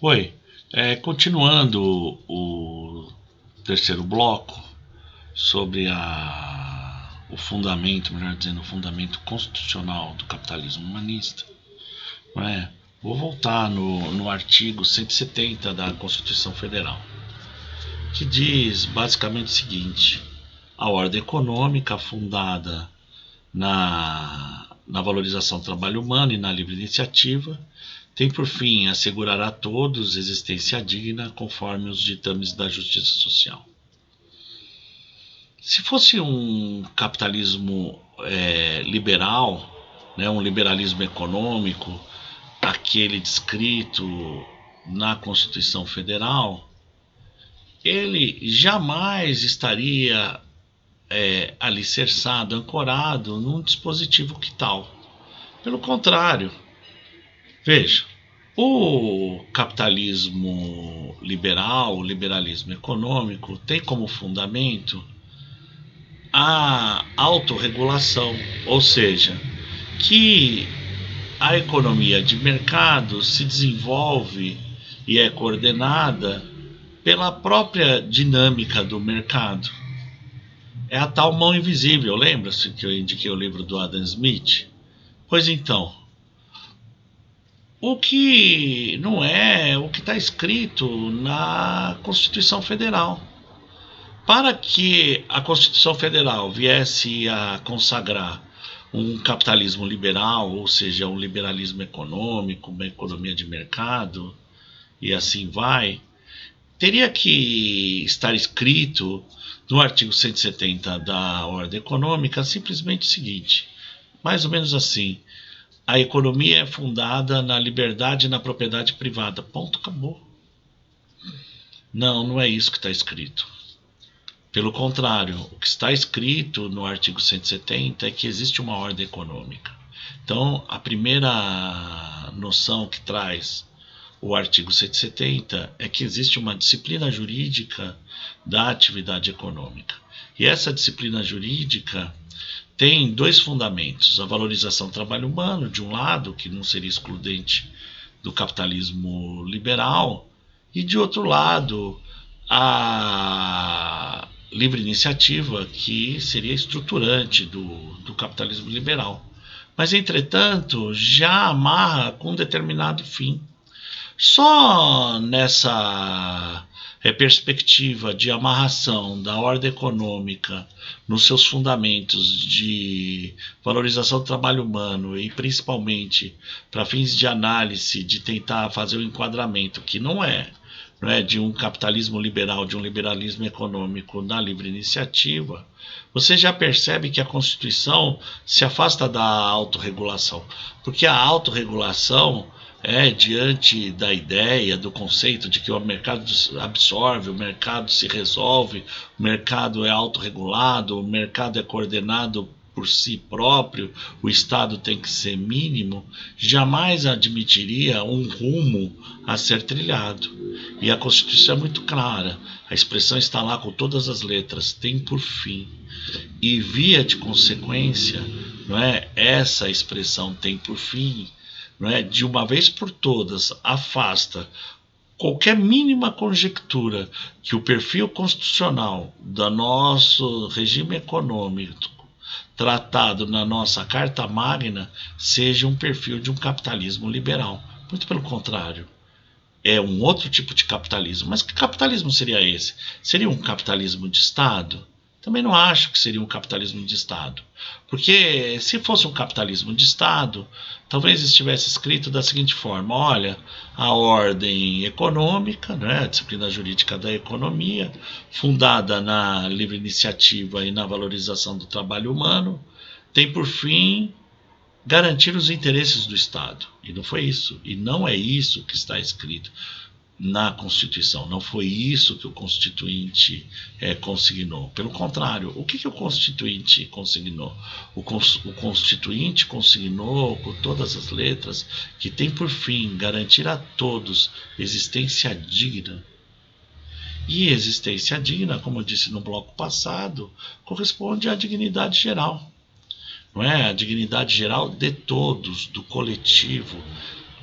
Oi, continuando o terceiro bloco sobre o fundamento, melhor dizendo, o fundamento constitucional do capitalismo humanista, não é? Vou voltar no artigo 170 da Constituição Federal, que diz basicamente o seguinte: a ordem econômica fundada na valorização do trabalho humano e na livre iniciativa tem por fim assegurar a todos existência digna conforme os ditames da justiça social. Se fosse um capitalismo liberal, né, um liberalismo econômico, aquele descrito na Constituição Federal, ele jamais estaria alicerçado, ancorado num dispositivo que tal. Pelo contrário, veja, o capitalismo liberal, o liberalismo econômico, tem como fundamento a autorregulação, ou seja, que a economia de mercado se desenvolve e é coordenada pela própria dinâmica do mercado. É a tal mão invisível, lembra-se que eu indiquei o livro do Adam Smith? Pois então, o que não é o que está escrito na Constituição Federal. Para que a Constituição Federal viesse a consagrar um capitalismo liberal, ou seja, um liberalismo econômico, uma economia de mercado, e assim vai, teria que estar escrito no artigo 170 da Ordem Econômica simplesmente o seguinte, mais ou menos assim: a economia é fundada na liberdade e na propriedade privada. Ponto, acabou. Não, não é isso que está escrito. Pelo contrário, o que está escrito no artigo 170 é que existe uma ordem econômica. Então, a primeira noção que traz o artigo 170 é que existe uma disciplina jurídica da atividade econômica. E essa disciplina jurídica tem dois fundamentos: a valorização do trabalho humano, de um lado, que não seria excludente do capitalismo liberal, e de outro lado, a livre iniciativa, que seria estruturante do capitalismo liberal. Mas, entretanto, já amarra com um determinado fim. Só nessa perspectiva de amarração da ordem econômica nos seus fundamentos de valorização do trabalho humano e principalmente para fins de análise, de tentar fazer o enquadramento que não é de um capitalismo liberal, de um liberalismo econômico na livre iniciativa, você já percebe que a Constituição se afasta da autorregulação, porque a autorregulação diante da ideia, do conceito de que o mercado absorve, o mercado se resolve, o mercado é autorregulado, o mercado é coordenado por si próprio, o Estado tem que ser mínimo, jamais admitiria um rumo a ser trilhado. E a Constituição é muito clara, a expressão está lá com todas as letras, tem por fim. E via de consequência, essa expressão tem por fim, de uma vez por todas, afasta qualquer mínima conjectura que o perfil constitucional do nosso regime econômico tratado na nossa Carta Magna seja um perfil de um capitalismo liberal. Muito pelo contrário, é um outro tipo de capitalismo. Mas que capitalismo seria esse? Seria um capitalismo de Estado? Também não acho que seria um capitalismo de Estado. Porque se fosse um capitalismo de Estado, talvez estivesse escrito da seguinte forma: olha, a ordem econômica, a disciplina jurídica da economia, fundada na livre iniciativa e na valorização do trabalho humano, tem por fim garantir os interesses do Estado. E não foi isso. E não é isso que está escrito na Constituição. Não foi isso que o Constituinte consignou. Pelo contrário, o que o Constituinte consignou? O Constituinte consignou com todas as letras que tem por fim garantir a todos existência digna. E existência digna, como eu disse no bloco passado, corresponde à dignidade geral. Não é? A dignidade geral de todos, do coletivo,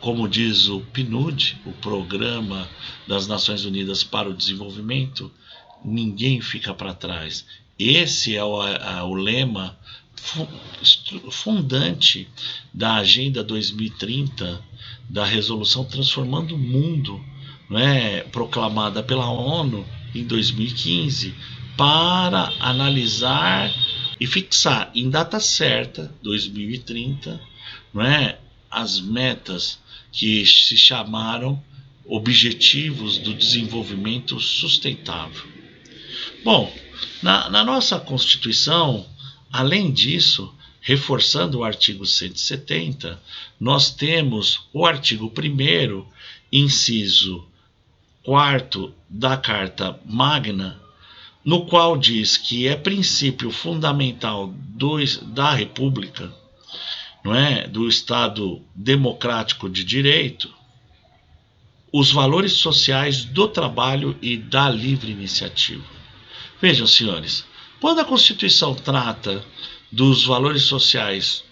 como diz o PNUD, o Programa das Nações Unidas para o Desenvolvimento, ninguém fica para trás. Esse é o lema fundante da Agenda 2030, da Resolução Transformando o Mundo, né, proclamada pela ONU em 2015, para analisar e fixar em data certa, 2030, né, as metas que se chamaram Objetivos do Desenvolvimento Sustentável. Bom, na nossa Constituição, além disso, reforçando o artigo 170, nós temos o artigo 1º, inciso 4º da Carta Magna, no qual diz que é princípio fundamental da República, não é, do Estado democrático de direito, os valores sociais do trabalho e da livre iniciativa. Vejam, senhores, quando a Constituição trata dos valores sociais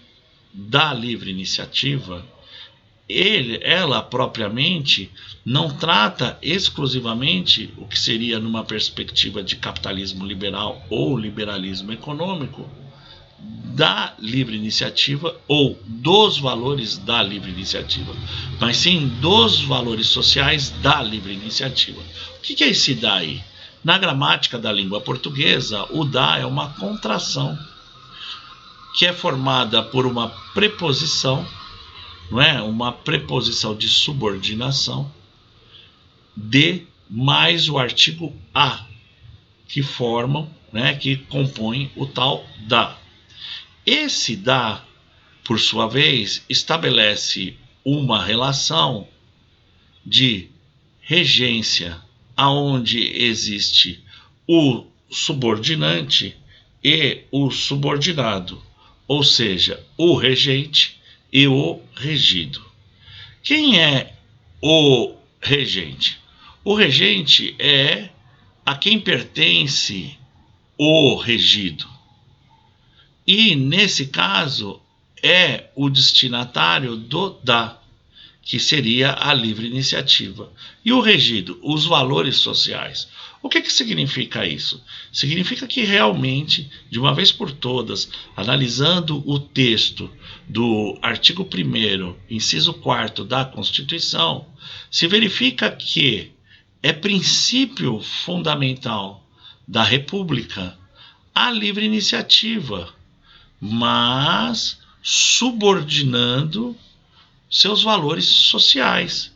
da livre iniciativa, ela propriamente não trata exclusivamente o que seria numa perspectiva de capitalismo liberal ou liberalismo econômico, da livre iniciativa ou dos valores da livre iniciativa, mas sim dos valores sociais da livre iniciativa. O que é esse "da" aí? Na gramática da língua portuguesa, o "da" é uma contração que é formada por uma preposição, não é? Uma preposição de subordinação de mais o artigo "a", que formam, né, que compõem o tal "da". Esse "da", por sua vez, estabelece uma relação de regência, aonde existe o subordinante e o subordinado, ou seja, o regente e o regido. Quem é o regente? O regente é a quem pertence o regido. E, nesse caso, é o destinatário do "da", que seria a livre iniciativa. E o regido, os valores sociais. O que significa isso? Significa que realmente, de uma vez por todas, analisando o texto do artigo 1º, inciso 4º da Constituição, se verifica que é princípio fundamental da República a livre iniciativa, mas subordinando seus valores sociais.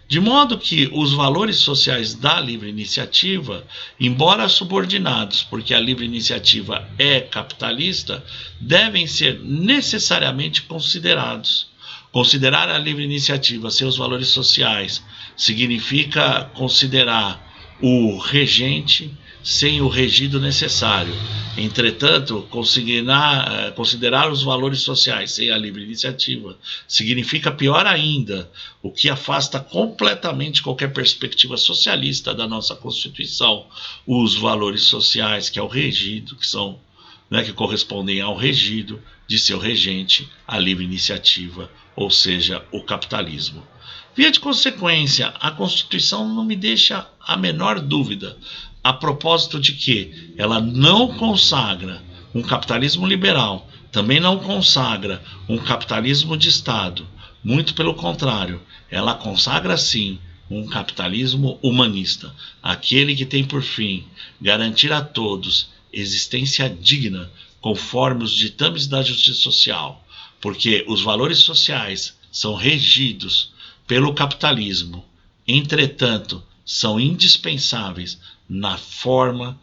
De modo que os valores sociais da livre iniciativa, embora subordinados, porque a livre iniciativa é capitalista, devem ser necessariamente considerados. Considerar a livre iniciativa seus valores sociais significa considerar o regente sem o regido necessário. Entretanto, considerar os valores sociais sem a livre iniciativa significa, pior ainda, o que afasta completamente qualquer perspectiva socialista da nossa Constituição, os valores sociais, que é o regido, que correspondem ao regido de seu regente, a livre iniciativa, ou seja, o capitalismo. Via de consequência, a Constituição não me deixa a menor dúvida a propósito de que ela não consagra um capitalismo liberal, também não consagra um capitalismo de Estado. Muito pelo contrário, ela consagra sim um capitalismo humanista, aquele que tem por fim garantir a todos existência digna, conforme os ditames da justiça social, porque os valores sociais são regidos pelo capitalismo. Entretanto, são indispensáveis na forma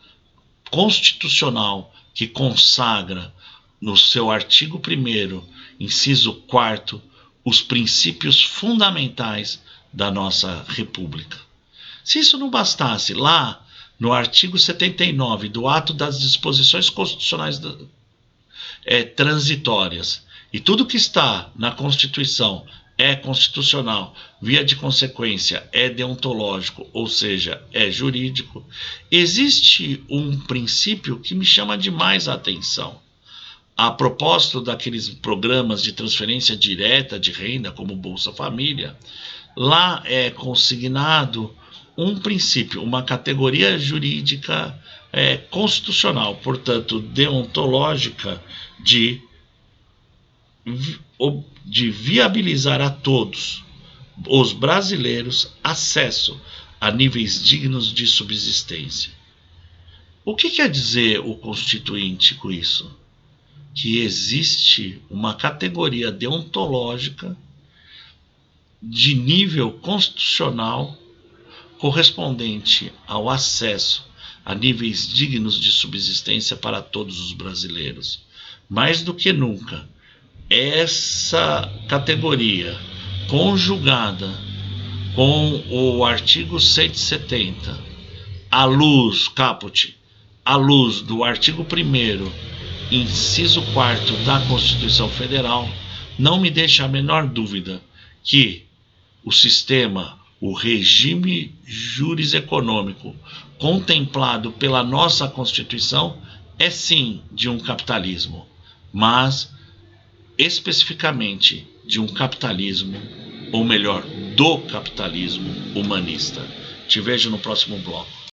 constitucional que consagra no seu artigo 1º, inciso 4º, os princípios fundamentais da nossa República. Se isso não bastasse, lá no artigo 79 do Ato das Disposições Constitucionais transitórias, e tudo que está na Constituição é constitucional, via de consequência é deontológico, ou seja, é jurídico, existe um princípio que me chama demais a atenção. a propósito daqueles programas de transferência direta de renda, como Bolsa Família, lá é consignado um princípio, uma categoria jurídica constitucional, portanto, deontológica, de viabilizar a todos os brasileiros acesso a níveis dignos de subsistência. O que quer dizer o Constituinte com isso? Que existe uma categoria deontológica de nível constitucional correspondente ao acesso a níveis dignos de subsistência para todos os brasileiros. Mais do que nunca, essa categoria, conjugada com o artigo 170, à luz, caput, à luz do artigo 1º, inciso 4º da Constituição Federal, não me deixa a menor dúvida que o sistema, o regime jurídico-econômico contemplado pela nossa Constituição é sim de um capitalismo, mas especificamente de um capitalismo, ou melhor, do capitalismo humanista. Te vejo no próximo bloco.